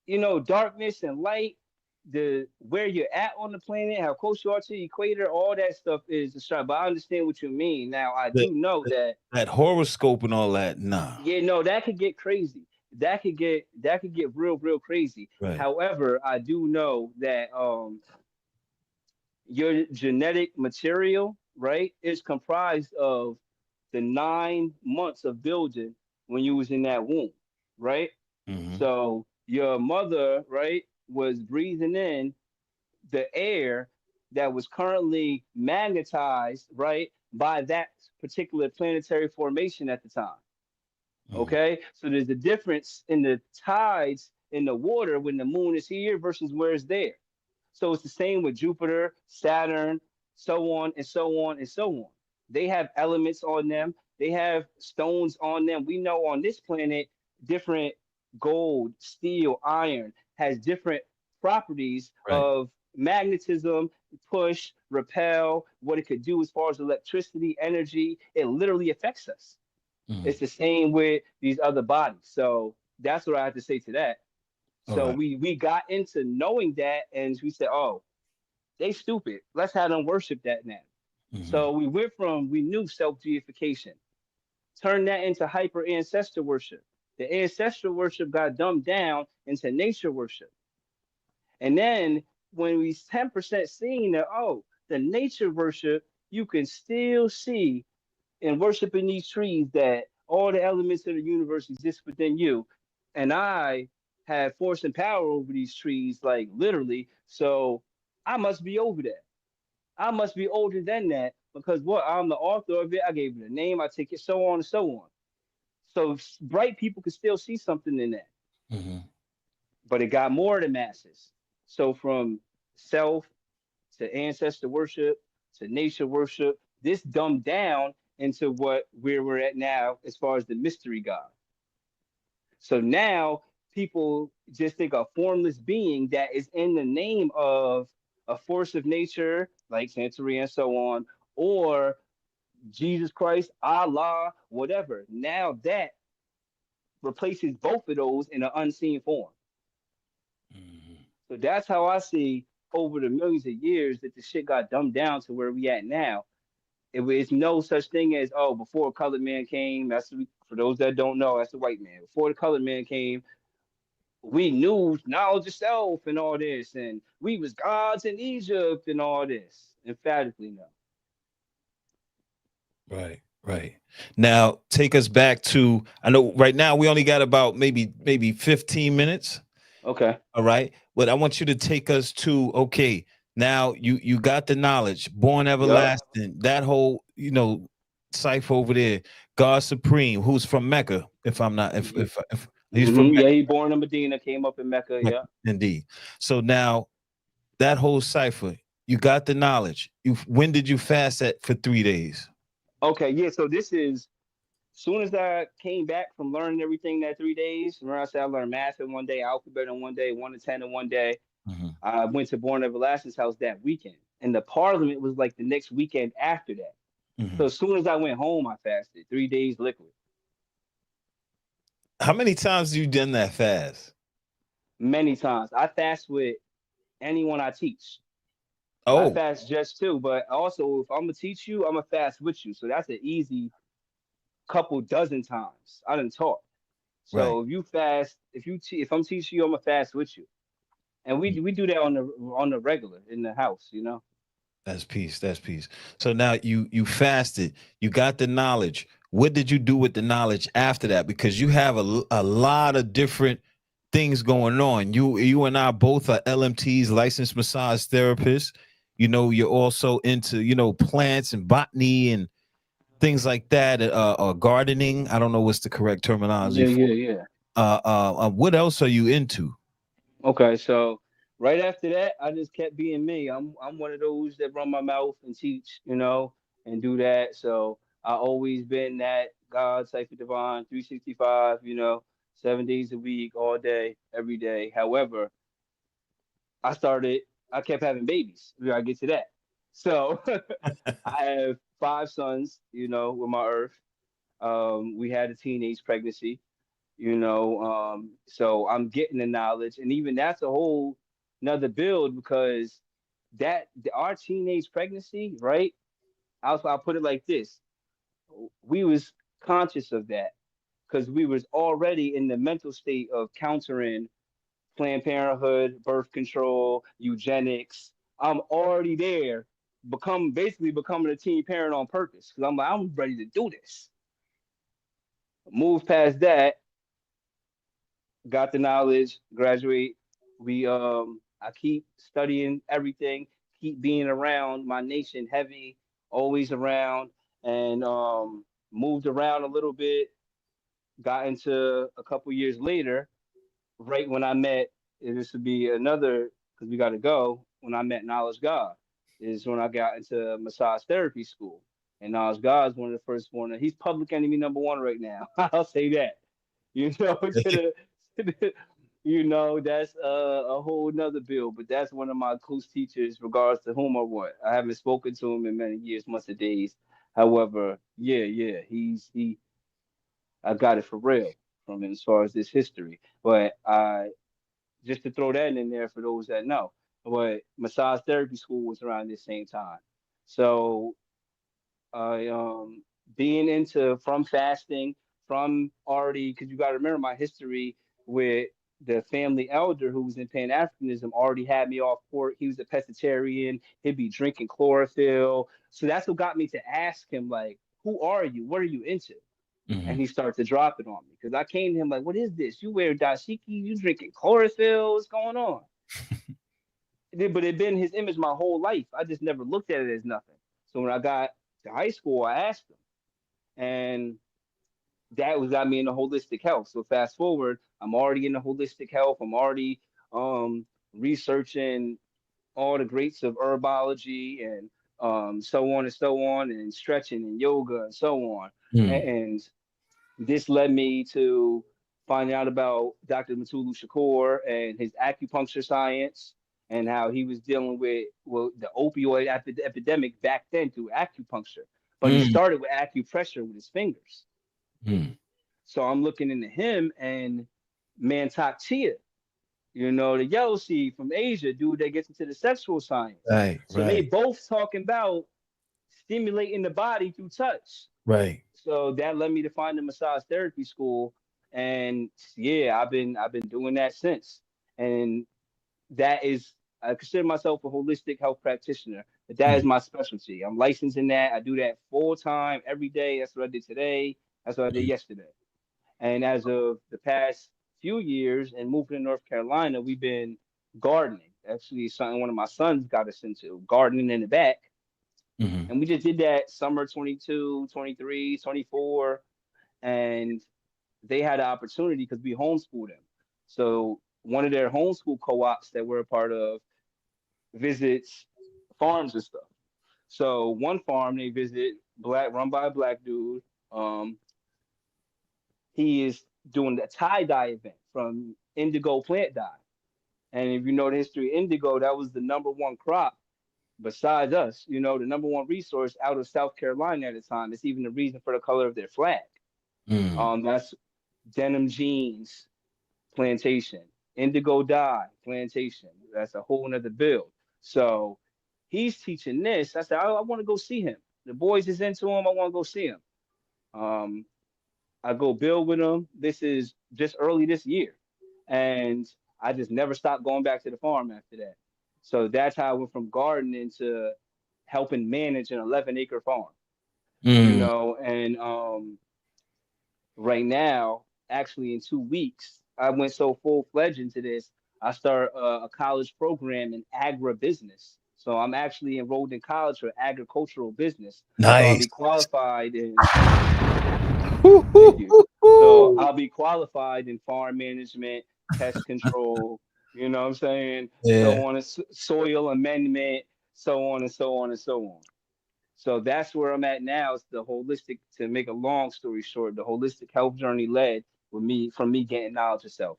and darkness and light, the where you're at on the planet, how close you are to the equator, all that stuff is astrology. But I understand what you mean. Now I That, do know that that horoscope and all that. Nah. yeah, no, that could get crazy. That could get real crazy. Right. However, I do know that your genetic material, right, is comprised of the 9 months of building when you was in that womb, right? Mm-hmm. So your mother, right, was breathing in the air that was currently magnetized, right, by that particular planetary formation at the time. Mm-hmm. Okay, so there's a difference in the tides in the water when the moon is here versus where it's there. So it's the same with Jupiter, Saturn, so on and so on and so on. They have elements on them, they have stones on them. We know on this planet, different gold, steel, iron has different properties Right. of magnetism, push, repel, what it could do as far as electricity, energy. It literally affects us. Mm-hmm. It's the same with these other bodies. So that's what I have to say to that. All So right. we got into knowing that, and we said, "Oh, they stupid. Let's have them worship that now." Mm-hmm. So we went from we knew self deification, turned that into hyper ancestor worship. The ancestral worship got dumbed down into nature worship, and then when we 10% seeing that, oh, the nature worship, you can still see in worshiping these trees that all the elements of the universe exist within you. And I have force and power over these trees, like literally. So I must be over that. I must be older than that because what? I'm the author of it. I gave it a name. I take it so on and so on. So bright people could still see something in that, Mm-hmm. but it got more of the masses. So from self to ancestor worship to nature worship. This dumbed down into where we're at now as far as the mystery God. So now people just think a formless being that is in the name of a force of nature like Santeria and so on, or Jesus Christ, Allah, whatever. Now that replaces both of those in an unseen form. Mm-hmm. So that's how I see over the millions of years that the shit got dumbed down to where we at now. It's no such thing as oh, before a colored man came. For those that don't know, that's the white man. Before the colored man came, we knew knowledge of self and all this, and we was gods in Egypt and all this. Emphatically, no. Right, right. Now take us back to I know right now we only got about maybe 15 minutes. Okay. All right. But I want you to take us to okay, now you got the knowledge, born Yup. everlasting, that whole, cipher over there, God Supreme, who's from Mecca, if I'm not if he's from Yeah, Mecca, he born in Medina, came up in Mecca. Mecca, Yeah. indeed. So now that whole cipher, you got the knowledge. You when did you fast that for 3 days? Okay. Yeah. So this is soon as I came back from learning everything that 3 days. Remember I said I learned math in one day, alphabet in one day, 1 to 10 in one day. Mhm. I went to Born Everlasting's house that weekend, and the Parliament was like the next weekend after that. So Mhm. as soon as I went home, I fasted 3 days liquid. How many times have you done that fast? Many times I fast with anyone I teach. I Oh, fast just too, but also if I'm gonna teach you, I'm gonna fast with you. So that's an easy couple dozen times I done taught. right. So if you fast, if I'm teaching you, I'm gonna fast with you, and we do that on the regular in the house, you know. That's peace. That's peace. So now you fasted. You got the knowledge. What did you do with the knowledge after that? Because you have a lot of different things going on. You and I both are LMTs, licensed massage therapists. You're also into plants and botany and things like that. Gardening. I don't know what's the correct terminology Yeah, for. yeah, yeah. What else are you into? Okay, so right after that, I just kept being me. I'm one of those that run my mouth and teach, and do that. So I always been that God type of divine, 365, 7 days a week, all day, every day. However, I started, I kept having babies. We gotta get to that. So I have five sons, with my earth. We had a teenage pregnancy, so I'm getting the knowledge, and even that's a whole another build because our teenage pregnancy, right? I'll put it like this: we was conscious of that because we was already in the mental state of countering Planned Parenthood, birth control, eugenics. I'm already there, basically becoming a teen parent on purpose because I'm like I'm ready to do this. Move past that, got the knowledge, graduate. I keep studying everything, keep being around my nation heavy, always around, and moved around a little bit. Got into a couple years later, right when I met. And this would be another because we got to go. When I met Knowledge God, is when I got into massage therapy school. And Knowledge God is one of the first one. He's public enemy number one right now. I'll say that. That's a whole nother bill, but that's one of my close teachers, regards to whom or what. I haven't spoken to him in many years, months, or days. However, yeah, I got it for real from him as far as this history. But I just to throw that in there for those that know. But massage therapy school was around this same time. So I being into from fasting, from already because you got to remember my history with the family elder who was in Pan Africanism already had me off pork. He was a pescatarian. He'd be drinking chlorophyll. So that's what got me to ask him like, "Who are you? What are you into?" And he started to drop it on me because I came to him like, "What is this? You wear dashiki? You drinking chlorophyll? What's going on?" But it been his image my whole life. I just never looked at it as nothing. So when I got to high school, I asked him, and that was got me into holistic health. So fast forward, I'm already into holistic health. I'm already researching all the greats of herbology and so on and so on, and stretching and yoga and so on. And this led me to find out about Dr. Matulu Shakur and his acupuncture science and how he was dealing with the opioid epidemic back then through acupuncture. But he started with acupressure with his fingers. So I'm looking into him and Mantak Chia, the yellow seed from Asia, dude that gets into the sexual science. So they both talking about stimulating the body through touch. So that led me to find the massage therapy school, and yeah, I've been doing that since. And that is, I consider myself a holistic health practitioner. But that is my specialty. I'm licensed in that. I do that full time every day. That's what I did today. That's what I did yesterday. And as of the past few years and moving to North Carolina, we've been gardening. Actually, something one of my sons got us into gardening in the back. And we just did that summer 22, 23, 24. And they had an opportunity because we homeschooled them. So one of their homeschool co-ops that we're a part of visits farms and stuff. So one farm they visit, run by a black dude. He is doing the tie-dye event from indigo plant dye. And if you know the history of indigo, that was the number one crop besides us, the number one resource out of South Carolina at the time. It's even the reason for the color of their flag. That's denim jeans plantation, indigo dye plantation. That's a whole nother build. So he's teaching this. I said, I want to go see him. The boys is into him. I want to go see him. I go build with him. This is just early this year. And I just never stopped going back to the farm after that. So that's how I went from gardening to helping manage an 11-acre farm. And right now, actually in 2 weeks, I went so full-fledged into this, I start a college program in agribusiness. So I'm actually enrolled in college for agricultural business. So I'll be qualified in, thank you. So I'll be qualified in farm management, pest control, You know what I'm saying? Yeah. So on and soil amendment, so on and so on and so on. So that's where I'm at now. It's the holistic, to make a long story short, the holistic health journey led with me from me getting knowledge of self.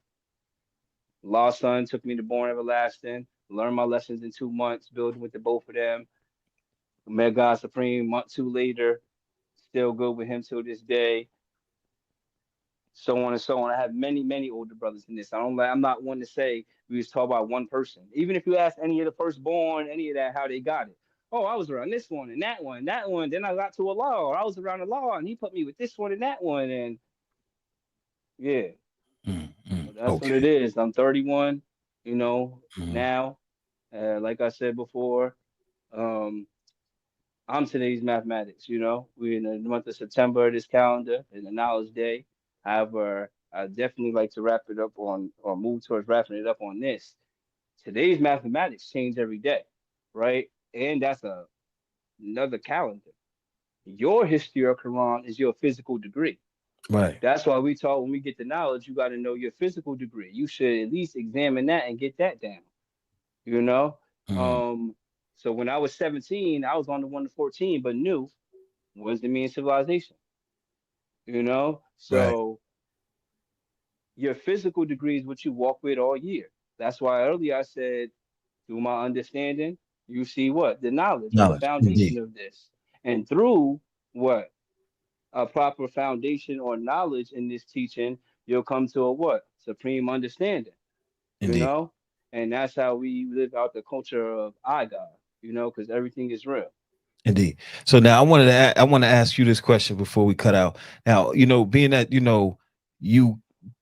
Lost son took me to Born Everlasting, learned my lessons in 2 months, building with the both of them. Met God Supreme month two later, still good with him till this day. So on and so on. I have many, many older brothers in this. I don't like, I'm not one to say we just talk about one person. Even if you ask any of the firstborn, any of that, how they got it. Oh, I was around this one and that one, that one. Then I got to Allah, or I was around Allah and he put me with this one and that one. And yeah, so that's what it Okay. is. I'm 31, Mm, now. Like I said before, um, I'm today's mathematics. We're in the month of September, this calendar, in the knowledge day. However, I definitely like to wrap it up on, or move towards wrapping it up on this. Today's mathematics change every day, right? And that's another calendar. Your history or Quran is your physical degree. right. That's why we talk, when we get the knowledge, you got to know your physical degree. You should at least examine that and get that down, you know? Mm, Um, so when I was 17, I was on the 1 to 14, but knew was the mean civilization, you know? right. So your physical degree is what you walk with all year. That's why earlier I said, through my understanding, you see what? The knowledge or the Knowledge. Indeed. foundation of this. And through what? A proper foundation or knowledge in this teaching, you'll come to a what? Supreme understanding, you Indeed. know? And that's how we live out the culture of I God, because everything is real. Indeed. So now I want to ask you this question before we cut out. Now, being that you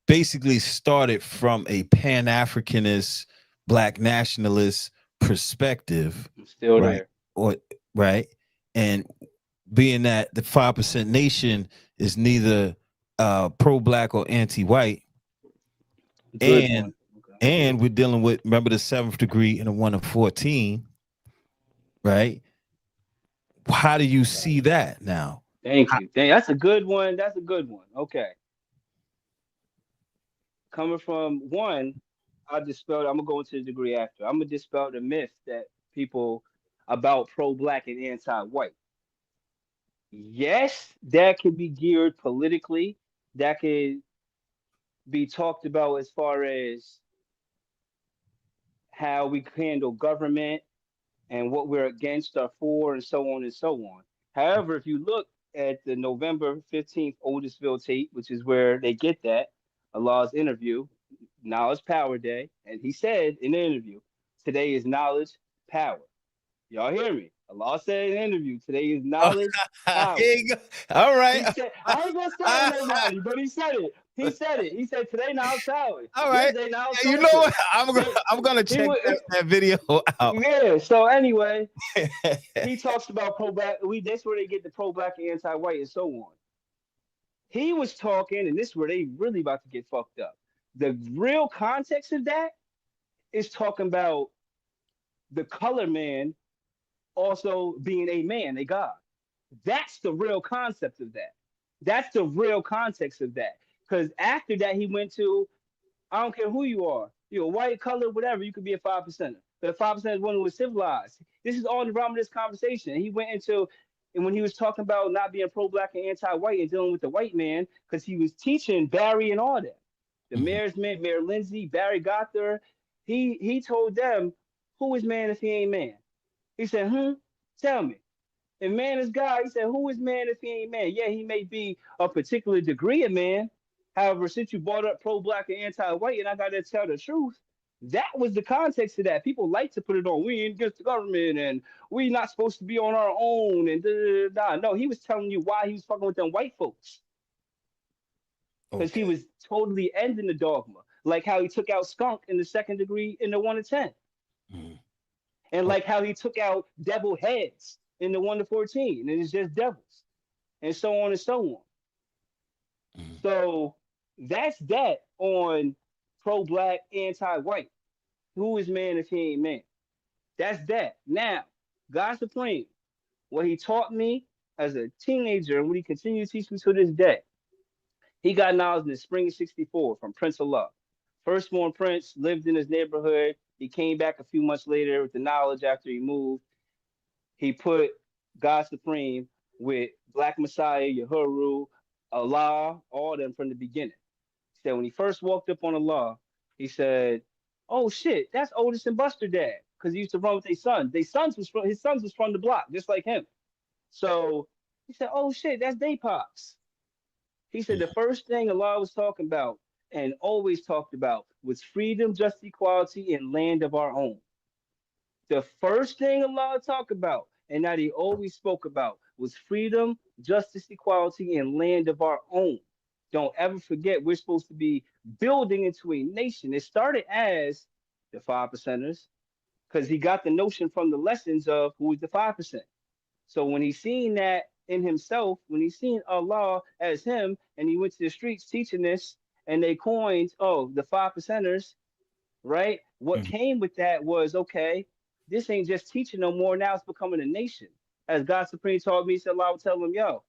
basically started from a Pan-Africanist, Black nationalist perspective, I'm still right? there. Or right, and being that the 5% nation is neither pro-black or anti-white, Good and point. Okay. we're dealing with, remember, the seventh degree and the 1 of 14, right? How do you Right. see that now? Thank you. That's a good one. That's a good one. Okay. Coming from one, I'm gonna go into the degree after. I'm gonna dispel the myth that people about pro-black and anti-white. Yes, that could be geared politically. That could be talked about as far as how we handle government and what we're against or for, and so on and so on. However, if you look at the November 15th Otisville tape, which is where they get that, Allah's interview, Knowledge Power Day, and he said in the interview, today is knowledge power. Y'all hear me? Allah said in the interview, today is knowledge power. Here you go. All right. He said, I ain't gonna say it nobody, but he said it. He said it. He said today knowledge power. All right. Yesterday knowledge Yeah, you know what? culture. I'm gonna He check would, that video out. yeah. So anyway, he talks about pro black. That's where they get the pro black and anti white and so on. He was talking, and this is where they really about to get fucked up. The real context of that is talking about the color man also being a man, a god. That's the real concept of that. That's the real context of that. Because after that, he went to, I don't care who you are, you're white, color, whatever, you could be a 5%. But 5% is one who was civilized. This is all in the realm of this conversation. He went into, and when he was talking about not being pro black and anti white and dealing with the white man, because he was teaching Barry and all that. The Mhm. mayor's man, Mayor Lindsay, Barry got there. He told them, who is man if he ain't man? He said, tell me. If man is God, he said, who is man if he ain't man? Yeah, he may be a particular degree of man. However, since you brought up pro-black and anti-white, and I got to tell the truth, that was the context of that. People like to put it on, we ain't against the government, and we not supposed to be on our own, and da da da. No, he was telling you why he was fucking with them white folks. Because he Okay. was totally ending the dogma. Like how he took out skunk in the second degree in the 1 to 10. Mhm. And Oh, like how he took out devil heads in the 1 to 14. And it's just devils. And so on and so on. mhm. So that's that on pro black, anti white. Who is man if he ain't man? That's that. Now, God Supreme, what he taught me as a teenager and what he continues to teach me to this day, he got knowledge in the spring of 64 from Prince of Love. Firstborn prince lived in his neighborhood. He came back a few months later with the knowledge after he moved. He put God Supreme with Black Messiah, Yahuru, Allah, all of them from the beginning. He said when he first walked up on Allah, he said, "Oh shit, that's Otis and Buster dad," because he used to run with their sons. His sons was from the block, just like him. So he said, "Oh shit, that's they pops." He said the first thing Allah was talking about and always talked about was freedom, justice, equality, and land of our own. The first thing Allah talked about and that he always spoke about was freedom, justice, equality, and land of our own. Don't ever forget we're supposed to be building into a nation. It started as the 5%ers because he got the notion from the lessons of who is the 5%. So when he seen that in himself, when he seen Allah as him, and he went to the streets teaching this, and they coined, oh, the 5%ers, right? What Mhm. came with that was, okay, this ain't just teaching no more. Now it's becoming a nation. As God Supreme taught me, said Allah would tell him, yo,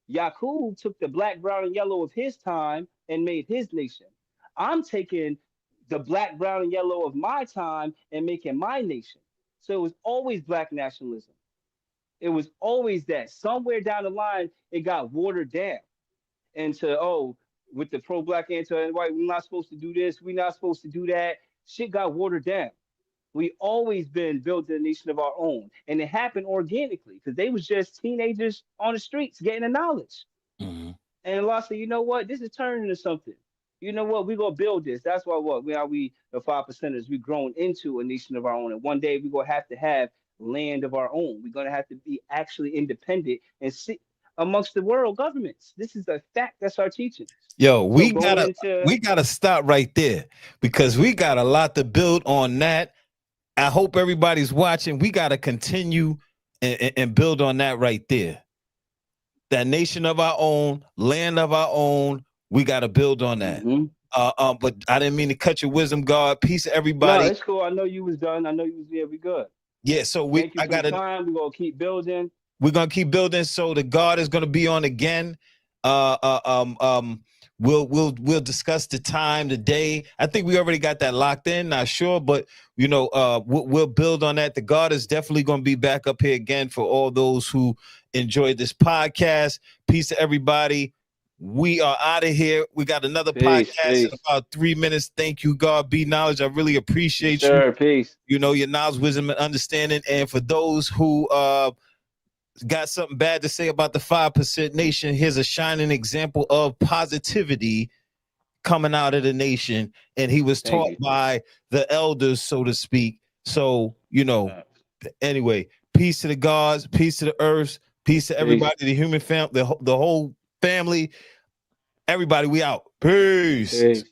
Yaqub took the black, brown, and yellow of his time and made his nation. I'm taking the black, brown, and yellow of my time and making my nation. So it was always black nationalism. It was always that. Somewhere down the line, it got watered down into, oh, with the pro-black anti-white, we're not supposed to do this, we're not supposed to do that. Shit got watered down. We always been building a nation of our own, and it happened organically because they was just teenagers on the streets getting the knowledge. Mhm. And Allah said, you know what? This is turning into something. You know what? We're gonna build this. That's why what we the 5%ers, we grown into a nation of our own. And one day we're gonna have land of our own. We're gonna have to be actually independent and sit amongst the world governments. This is a fact. That's our teachings. Yo, So we going gotta into we gotta stop right there because we got a lot to build on that. I hope everybody's watching. We gotta continue and build on that right there. That nation of our own, land of our own. We gotta build on that. Mhm. But I didn't mean to cut your wisdom, God. Peace to No, everybody. it's cool. I know you was done. I know you was we good. Yeah, so Thank you I for the gotta time. We're gonna keep building. we're gonna keep building. So the God is gonna be on again. Uh, uh um um we'll discuss the time, the day. I think we already got that locked in. Not sure, but we'll build on that. The God is definitely gonna be back up here again for all those who enjoyed this podcast. Peace to everybody. We are out of here. We got another Peace, podcast in peace. about 3 minutes. Thank you, God. Be knowledge. I really Yes, appreciate you. sir. Peace. Your knowledge, wisdom, and understanding. And for those who got something bad to say about the 5% nation, here's a shining example of positivity coming out of the nation. And he was Thank taught you. by the elders, so to speak. So, Facts. anyway, peace to the gods, peace to the earth, peace to Peace. everybody, the human family, the whole family. Everybody, we out. Peace. Peace.